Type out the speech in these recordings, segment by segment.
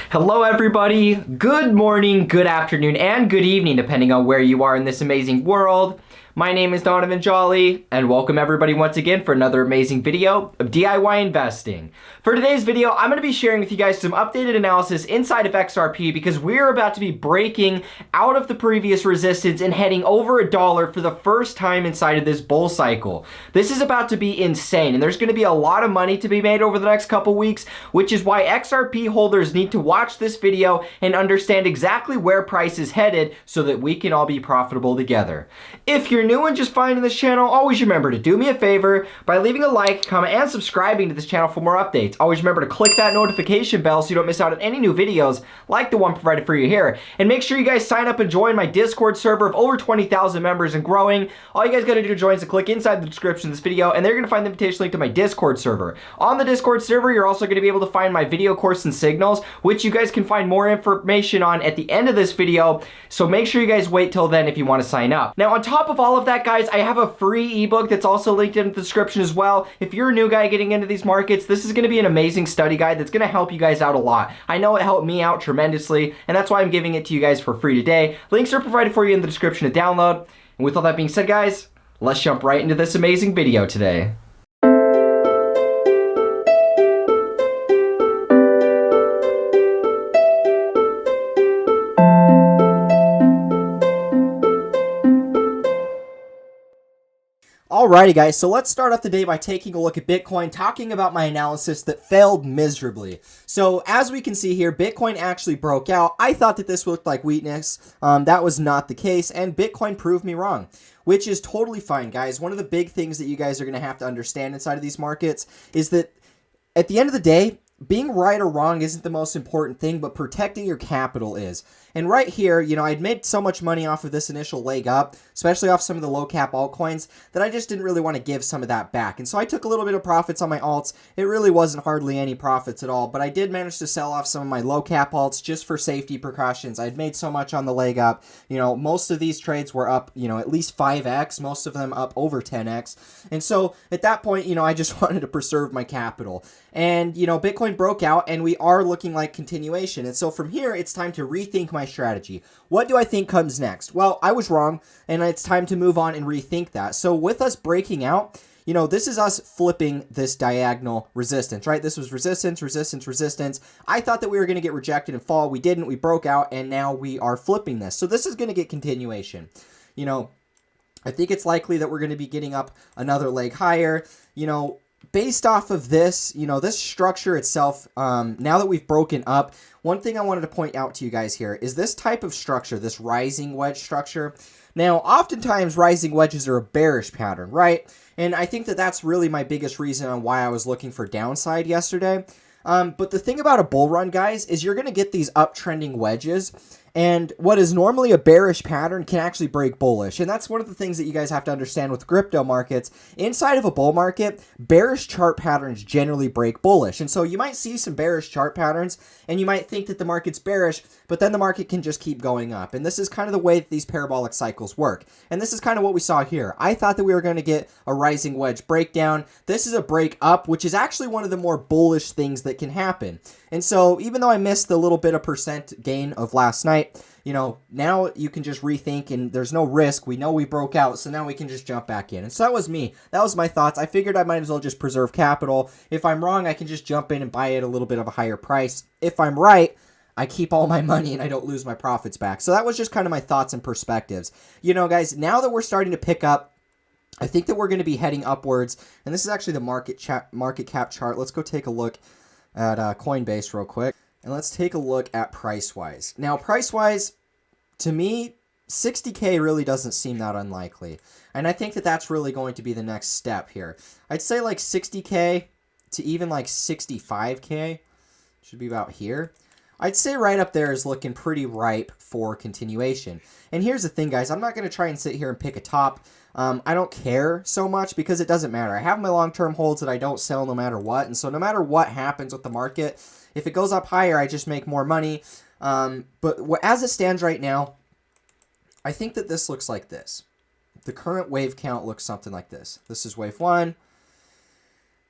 Hello everybody, good morning, good afternoon, and good evening depending on where you are in this amazing world. My name is Donovan Jolly, and welcome everybody once again for another amazing video of DIY investing. For today's video, I'm going to be sharing with you guys some updated analysis inside of XRP because we're about to be breaking out of the previous resistance and heading over $1 for the first time inside of this bull cycle. This is about to be insane, and there's going to be a lot of money to be made over the next couple weeks, which is why XRP holders need to watch this video and understand exactly where price is headed so that we can all be profitable together. If you're new and just finding this channel, always remember to do me a favor by leaving a like, comment, and subscribing to this channel for more updates. Always remember to click that notification bell so you don't miss out on any new videos like the one provided for you here. And make sure you guys sign up and join my Discord server of over 20,000 members and growing. All you guys gotta do to join is to click inside the description of this video, and they're gonna find the invitation link to my Discord server. On the Discord server, you're also gonna be able to find my video course and signals, which you guys can find more information on at the end of this video. So make sure you guys wait till then if you want to sign up. Now, on top of all of that, guys, I have a free ebook that's also linked in the description as well. If you're a new guy getting into these markets, this is going to be an amazing study guide that's going to help you guys out a lot. I know it helped me out tremendously, and that's why I'm giving it to you guys for free today. Links are provided for you in the description to download. And with all that being said, guys, let's jump right into this amazing video today. Alrighty guys, so let's start off the day by taking a look at Bitcoin, talking about my analysis that failed miserably. So as we can see here, Bitcoin actually broke out. I thought that this looked like weakness. That was not the case, and Bitcoin proved me wrong, which is totally fine, guys. One of the big things that you guys are going to have to understand inside of these markets is that at the end of the day, being right or wrong isn't the most important thing, but protecting your capital is. And right here, you know, I'd made so much money off of this initial leg up, especially off some of the low cap altcoins, that I just didn't really want to give some of that back. And so I took a little bit of profits on my alts. It really wasn't hardly any profits at all, but I did manage to sell off some of my low cap alts just for safety precautions. I'd made so much on the leg up. You know, most of these trades were up, you know, at least 5x, most of them up over 10x. And so at that point, you know, I just wanted to preserve my capital. And, you know, Bitcoin broke out and we are looking like continuation. And so from here, it's time to rethink my strategy. What do I think comes next? Well, I was wrong, and it's time to move on and rethink that. So with us breaking out, you know, this is us flipping this diagonal resistance, right? This was resistance, resistance, resistance. I thought that we were going to get rejected and fall. We didn't. We broke out, and now we are flipping this. So this is going to get continuation. You know, I think it's likely that we're going to be getting up another leg higher. You know, based off of this, you know, this structure itself, now that we've broken up, one thing I wanted to point out to you guys here is this type of structure, this rising wedge structure. Now, oftentimes rising wedges are a bearish pattern, right? And I think that that's really my biggest reason on why I was looking for downside yesterday. But the thing about a bull run, guys, is you're going to get these uptrending wedges. And what is normally a bearish pattern can actually break bullish. And that's one of the things that you guys have to understand with crypto markets. Inside of a bull market, bearish chart patterns generally break bullish. And so you might see some bearish chart patterns and you might think that the market's bearish, but then the market can just keep going up. And this is kind of the way that these parabolic cycles work. And this is kind of what we saw here. I thought that we were going to get a rising wedge breakdown. This is a break up, which is actually one of the more bullish things that can happen. And so even though I missed the little bit of percent gain of last night, you know, now you can just rethink and there's no risk. We know we broke out, so now we can just jump back in. And so that was me. That was my thoughts. I figured I might as well just preserve capital. If I'm wrong, I can just jump in and buy it at a little bit of a higher price. If I'm right, I keep all my money and I don't lose my profits back. So that was just kind of my thoughts and perspectives. You know, guys, now that we're starting to pick up, I think that we're going to be heading upwards. And this is actually the market cap chart. Let's go take a look at Coinbase real quick. And let's take a look at price-wise. Now, price-wise, to me, 60K really doesn't seem that unlikely. And I think that that's really going to be the next step here. I'd say like 60K to even like 65K should be about here. I'd say right up there is looking pretty ripe for continuation. And here's the thing, guys. I'm not going to try and sit here and pick a top. I don't care so much because it doesn't matter. I have my long-term holds that I don't sell no matter what. And so no matter what happens with the market, if it goes up higher, I just make more money. But as it stands right now, I think that this looks like this. The current wave count looks something like this. This is wave 1.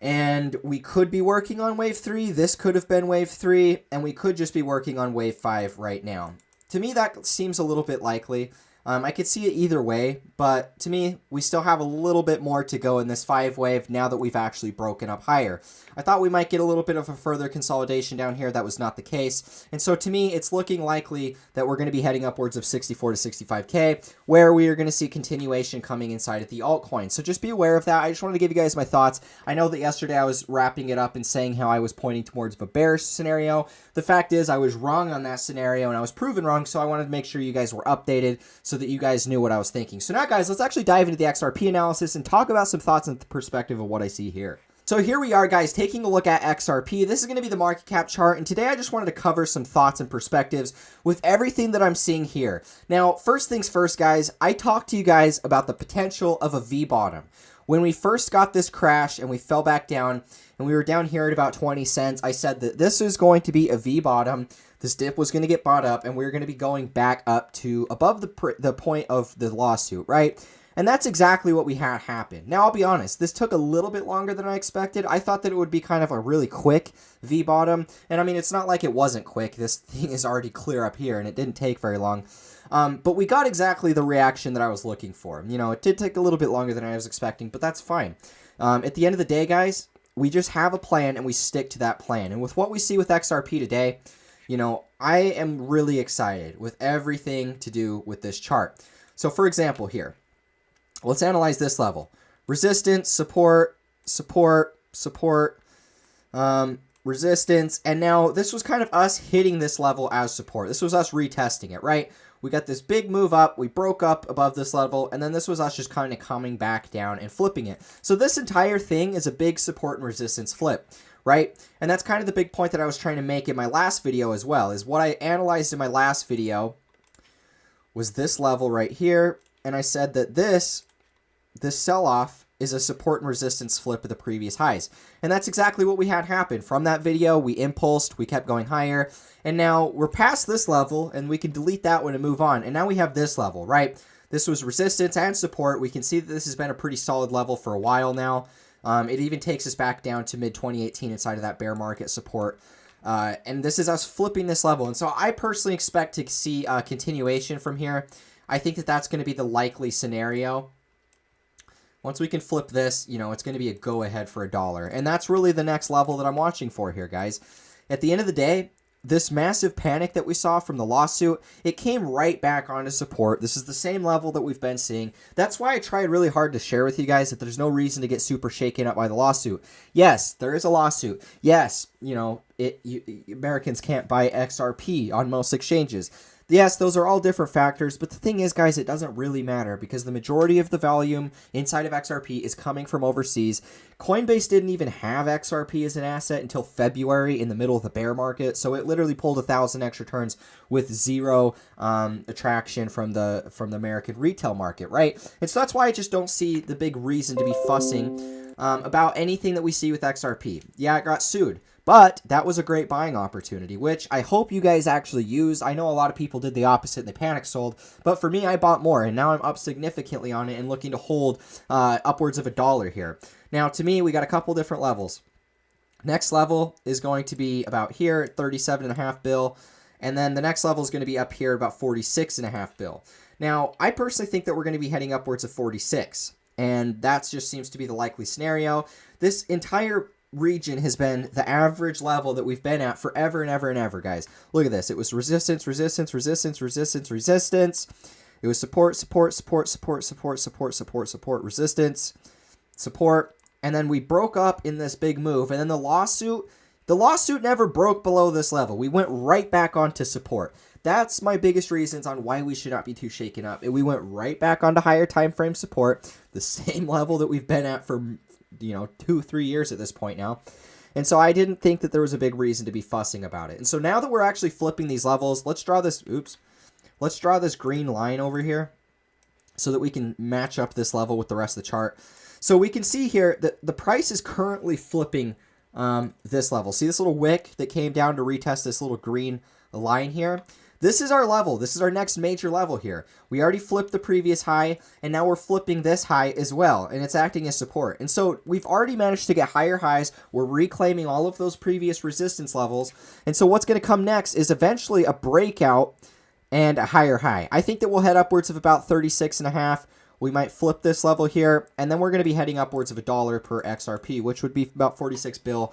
And we could be working on wave 3. This could have been wave 3. And we could just be working on wave 5 right now. To me, that seems a little bit likely. I could see it either way, but to me, we still have a little bit more to go in this 5 wave now that we've actually broken up higher. I thought we might get a little bit of a further consolidation down here. That was not the case. And so to me, it's looking likely that we're going to be heading upwards of 64 to 65K, where we are going to see continuation coming inside of the altcoin. So just be aware of that. I just wanted to give you guys my thoughts. I know that yesterday I was wrapping it up and saying how I was pointing towards a bearish scenario. The fact is I was wrong on that scenario and I was proven wrong, so I wanted to make sure you guys were updated so that you guys knew what I was thinking. So now, guys, let's actually dive into the XRP analysis and talk about some thoughts and perspective of what I see here. So here we are, guys, taking a look at XRP. This is going to be the market cap chart, and today I just wanted to cover some thoughts and perspectives with everything that I'm seeing here. Now, first things first, guys, I talked to you guys about the potential of a V-bottom. When we first got this crash and we fell back down, and we were down here at about 20 cents, I said that this is going to be a V-bottom. This dip was going to get bought up, and we were going to be going back up to above the point of the lawsuit, right? And that's exactly what we had happen. Now, I'll be honest, this took a little bit longer than I expected. I thought that it would be kind of a really quick V-bottom. And I mean, it's not like it wasn't quick. This thing is already clear up here, and it didn't take very long. But we got exactly the reaction that I was looking for. You know, it did take a little bit longer than I was expecting, but that's fine. At the end of the day, guys, we just have a plan, and we stick to that plan. And with what we see with XRP today, you know, I am really excited with everything to do with this chart. So, for example, here. Let's analyze this level. Resistance, support, support, support, resistance. And now this was kind of us hitting this level as support. This was us retesting it, right? We got this big move up. We broke up above this level. And then this was us just kind of coming back down and flipping it. So this entire thing is a big support and resistance flip, right? And that's kind of the big point that I was trying to make in my last video as well, is what I analyzed in my last video was this level right here. And I said that this sell-off is a support and resistance flip of the previous highs. And that's exactly what we had happen. From that video, we impulsed, we kept going higher, and now we're past this level, and we can delete that one and move on. And now we have this level, right? This was resistance and support. We can see that this has been a pretty solid level for a while now. It even takes us back down to mid-2018 inside of that bear market support. And this is us flipping this level. And so I personally expect to see a continuation from here. I think that that's going to be the likely scenario. Once we can flip this, you know, it's going to be a go-ahead for $1. And that's really the next level that I'm watching for here, guys. At the end of the day, this massive panic that we saw from the lawsuit, it came right back onto support. This is the same level that we've been seeing. That's why I tried really hard to share with you guys that there's no reason to get super shaken up by the lawsuit. Yes, there is a lawsuit. Yes, you know, Americans can't buy XRP on most exchanges. Yes, those are all different factors, but the thing is, guys, it doesn't really matter because the majority of the volume inside of XRP is coming from overseas. Coinbase didn't even have XRP as an asset until February in the middle of the bear market, so it literally pulled 1,000 extra turns with zero attraction from the American retail market, right? And so that's why I just don't see the big reason to be fussing about anything that we see with XRP. Yeah, it got sued. But that was a great buying opportunity, which I hope you guys actually used. I know a lot of people did the opposite and they panic sold, but for me, I bought more, and now I'm up significantly on it and looking to hold upwards of $1 here. Now, to me, we got a couple different levels. Next level is going to be about here at 37.5 bill, and then the next level is going to be up here at about 46.5 bill. Now, I personally think that we're going to be heading upwards of 46, and that just seems to be the likely scenario. This entire region has been the average level that we've been at forever and ever and ever, guys. Look at this. It was resistance, resistance, resistance, resistance, resistance. It was support, support, support, support, support, support, support, support, resistance, support. And then we broke up in this big move. And then the lawsuit never broke below this level. We went right back onto support. That's my biggest reasons on why we should not be too shaken up. And we went right back onto higher time frame support, the same level that we've been at for, you know, 2-3 years at this point now. And so I didn't think that there was a big reason to be fussing about it. And so now that we're actually flipping these levels, let's draw this, let's draw this green line over here so that we can match up this level with the rest of the chart. So we can see here that the price is currently flipping this level. See this little wick that came down to retest this little green line here? This is our level. This is our next major level here. We already flipped the previous high, and now we're flipping this high as well, and it's acting as support. And so we've already managed to get higher highs. We're reclaiming all of those previous resistance levels. And so what's going to come next is eventually a breakout and a higher high. I think that we'll head upwards of about 36.5. We might flip this level here, and then we're going to be heading upwards of $1 per XRP, which would be about 46 bill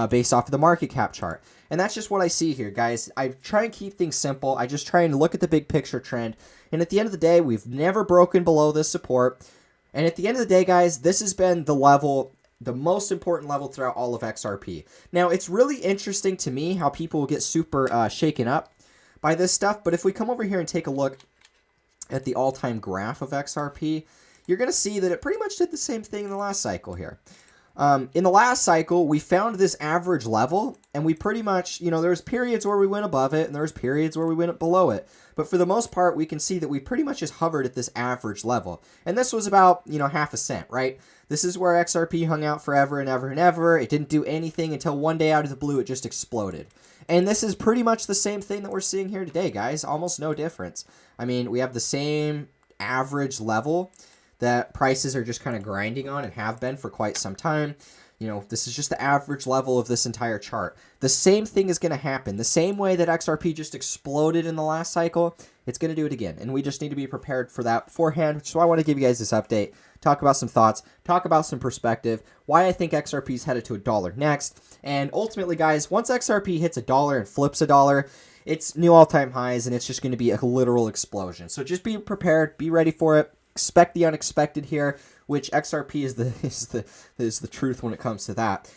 based off of the market cap chart. And that's just what I see here, guys. I try and keep things simple. I just try and look at the big picture trend. And at the end of the day, we've never broken below this support. And at the end of the day, guys, this has been the level, the most important level throughout all of XRP. Now, it's really interesting to me how people get super shaken up by this stuff. But if we come over here and take a look at the all-time graph of XRP, you're going to see that it pretty much did the same thing in the last cycle here. In the last cycle, we found this average level, and we pretty much, there's periods where we went above it, and there's periods where we went below it. But for the most part, we can see that we pretty much just hovered at this average level. And this was about, half a cent, right? This is where XRP hung out forever and ever and ever. It didn't do anything until one day out of the blue, it just exploded. And this is pretty much the same thing that we're seeing here today, guys. Almost no difference. I mean, we have the same average level that prices are just kind of grinding on and have been for quite some time. This is just the average level of this entire chart. The same thing is going to happen. The same way that XRP just exploded in the last cycle, it's going to do it again. And we just need to be prepared for that beforehand. So I want to give you guys this update, talk about some thoughts, talk about some perspective, why I think XRP is headed to $1 next. And ultimately, guys, once XRP hits $1 and flips $1, it's new all-time highs, and it's just going to be a literal explosion. So just be prepared, be ready for it. Expect the unexpected here, which XRP is the truth when it comes to that.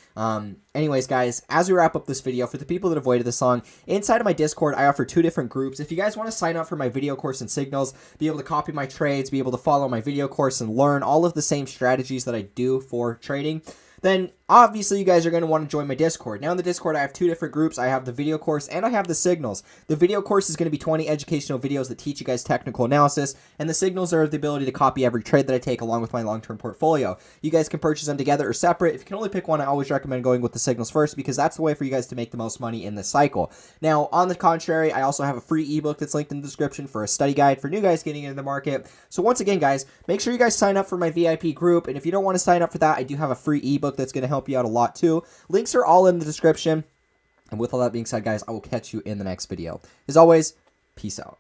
Anyways, guys, as we wrap up this video, for the people that have waited this long, inside of my Discord, I offer 2 different groups. If you guys want to sign up for my video course and signals, be able to copy my trades, be able to follow my video course and learn all of the same strategies that I do for trading, then obviously you guys are going to want to join my Discord. Now in the Discord, I have 2 different groups. I have the video course and I have the signals. The video course is going to be 20 educational videos that teach you guys technical analysis, and the signals are the ability to copy every trade that I take along with my long-term portfolio. You guys can purchase them together or separate. If you can only pick one, I always recommend going with the signals first, because that's the way for you guys to make the most money in this cycle. Now, on the contrary, I also have a free ebook that's linked in the description for a study guide for new guys getting into the market. So once again, guys, make sure you guys sign up for my VIP group, and if you don't want to sign up for that, I do have a free ebook that's going to help you out a lot too. Links are all in the description. And with all that being said, guys, I will catch you in the next video. As always, peace out.